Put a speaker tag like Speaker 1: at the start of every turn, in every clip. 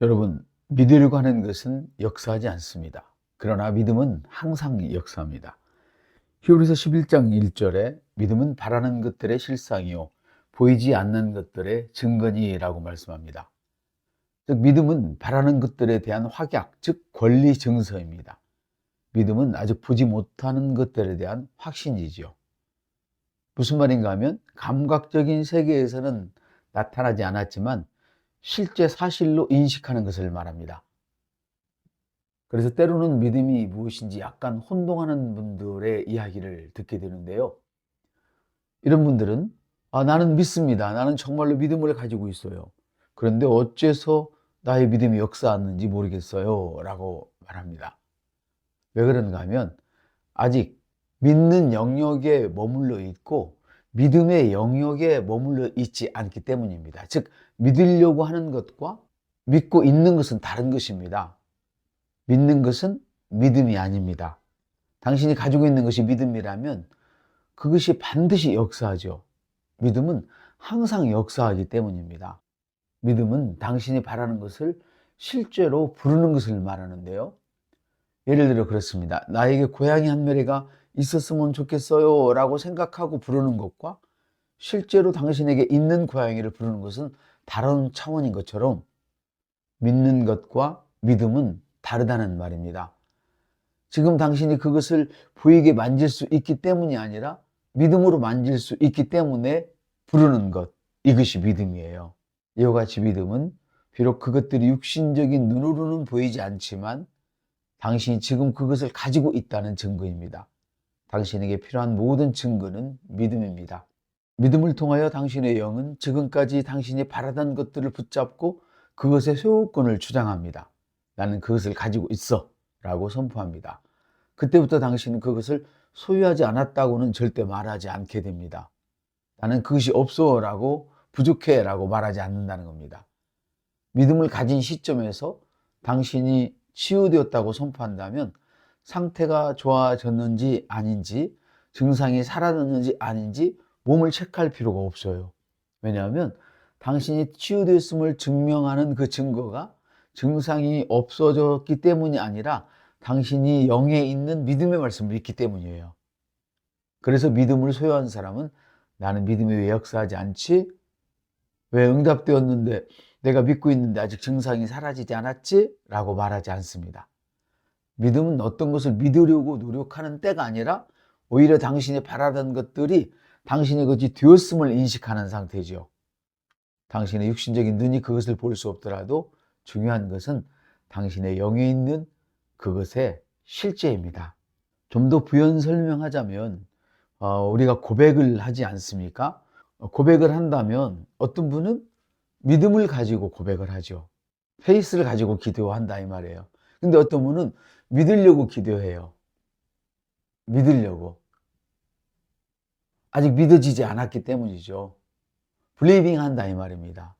Speaker 1: 여러분, 믿으려고 하는 것은 역사하지 않습니다. 그러나 믿음은 항상 역사합니다. 히브리서 11장 1절에 믿음은 바라는 것들의 실상이요 보이지 않는 것들의 증거니라고 말씀합니다. 즉 믿음은 바라는 것들에 대한 확약, 즉 권리 증서입니다. 믿음은 아직 보지 못하는 것들에 대한 확신이지요. 무슨 말인가 하면 감각적인 세계에서는 나타나지 않았지만 실제 사실로 인식하는 것을 말합니다. 그래서 때로는 믿음이 무엇인지 약간 혼동하는 분들의 이야기를 듣게 되는데요. 이런 분들은 나는 믿습니다. 나는 정말로 믿음을 가지고 있어요. 그런데 어째서 나의 믿음이 역사하는지 모르겠어요. 라고 말합니다. 왜 그런가 하면 아직 믿는 영역에 머물러 있고 믿음의 영역에 머물러 있지 않기 때문입니다. 즉 믿으려고 하는 것과 믿고 있는 것은 다른 것입니다. 믿는 것은 믿음이 아닙니다. 당신이 가지고 있는 것이 믿음이라면 그것이 반드시 역사하죠. 믿음은 항상 역사하기 때문입니다. 믿음은 당신이 바라는 것을 실제로 부르는 것을 말하는데요. 예를 들어 그렇습니다. 나에게 고양이 한 마리가 있었으면 좋겠어요 라고 생각하고 부르는 것과 실제로 당신에게 있는 고양이를 부르는 것은 다른 차원인 것처럼 믿는 것과 믿음은 다르다는 말입니다. 지금 당신이 그것을 보이게 만질 수 있기 때문이 아니라 믿음으로 만질 수 있기 때문에 부르는 것, 이것이 믿음이에요. 이와 같이 믿음은 비록 그것들이 육신적인 눈으로는 보이지 않지만 당신이 지금 그것을 가지고 있다는 증거입니다. 당신에게 필요한 모든 증거는 믿음입니다. 믿음을 통하여 당신의 영은 지금까지 당신이 바라던 것들을 붙잡고 그것의 소유권을 주장합니다. 나는 그것을 가지고 있어 라고 선포합니다. 그때부터 당신은 그것을 소유하지 않았다고는 절대 말하지 않게 됩니다. 나는 그것이 없어 라고 부족해 라고 말하지 않는다는 겁니다. 믿음을 가진 시점에서 당신이 치유되었다고 선포한다면 상태가 좋아졌는지 아닌지, 증상이 사라졌는지 아닌지 몸을 체크할 필요가 없어요. 왜냐하면 당신이 치유되었음을 증명하는 그 증거가 증상이 없어졌기 때문이 아니라 당신이 영에 있는 믿음의 말씀을 믿기 때문이에요. 그래서 믿음을 소유한 사람은 나는 믿음이 왜 역사하지 않지? 왜 응답되었는데 내가 믿고 있는데 아직 증상이 사라지지 않았지? 라고 말하지 않습니다. 믿음은 어떤 것을 믿으려고 노력하는 때가 아니라 오히려 당신이 바라던 것들이 당신의 것이 되었음을 인식하는 상태죠. 당신의 육신적인 눈이 그것을 볼 수 없더라도 중요한 것은 당신의 영에 있는 그것의 실제입니다. 좀 더 부연 설명하자면 우리가 고백을 하지 않습니까? 고백을 한다면 어떤 분은 믿음을 가지고 고백을 하죠. 페이스를 가지고 기도한다 이 말이에요. 근데 어떤 분은 믿으려고 기도해요. 믿으려고. 아직 믿어지지 않았기 때문이죠. 빌리빙 한다 이 말입니다.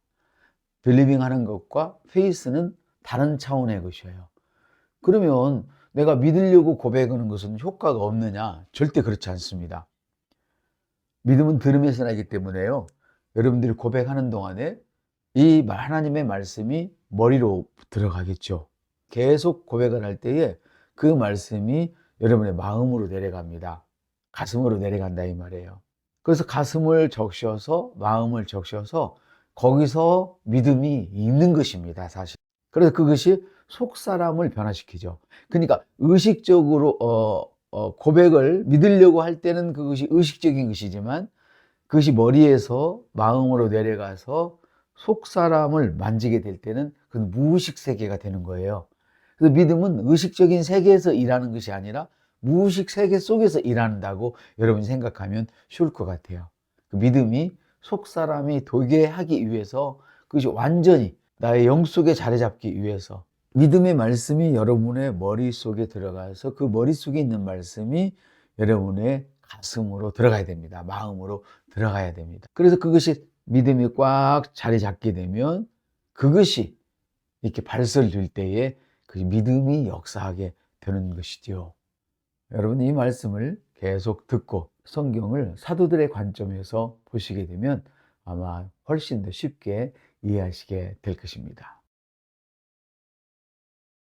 Speaker 1: 빌리빙 하는 것과 페이스는 다른 차원의 것이에요. 그러면 내가 믿으려고 고백하는 것은 효과가 없느냐? 절대 그렇지 않습니다. 믿음은 들음에서 나기 때문에요. 여러분들이 고백하는 동안에 이 하나님의 말씀이 머리로 들어가겠죠. 계속 고백을 할 때에 그 말씀이 여러분의 마음으로 내려갑니다. 가슴으로 내려간다 이 말이에요. 그래서 가슴을 적셔서 마음을 적셔서 거기서 믿음이 있는 것입니다, 사실. 그래서 그것이 속사람을 변화시키죠. 그러니까 의식적으로 고백을 믿으려고 할 때는 그것이 의식적인 것이지만 그것이 머리에서 마음으로 내려가서 속사람을 만지게 될 때는 그건 무의식 세계가 되는 거예요. 그래서 믿음은 의식적인 세계에서 일하는 것이 아니라 무의식 세계 속에서 일한다고 여러분이 생각하면 쉬울 것 같아요. 그 믿음이 속사람이 되게 하기 위해서 그것이 완전히 나의 영 속에 자리 잡기 위해서 믿음의 말씀이 여러분의 머릿속에 들어가서 그 머릿속에 있는 말씀이 여러분의 가슴으로 들어가야 됩니다. 마음으로 들어가야 됩니다. 그래서 그것이 믿음이 꽉 자리 잡게 되면 그것이 이렇게 발설될 때에 그 믿음이 역사하게 되는 것이지요. 여러분 이 말씀을 계속 듣고 성경을 사도들의 관점에서 보시게 되면 아마 훨씬 더 쉽게 이해하시게 될 것입니다.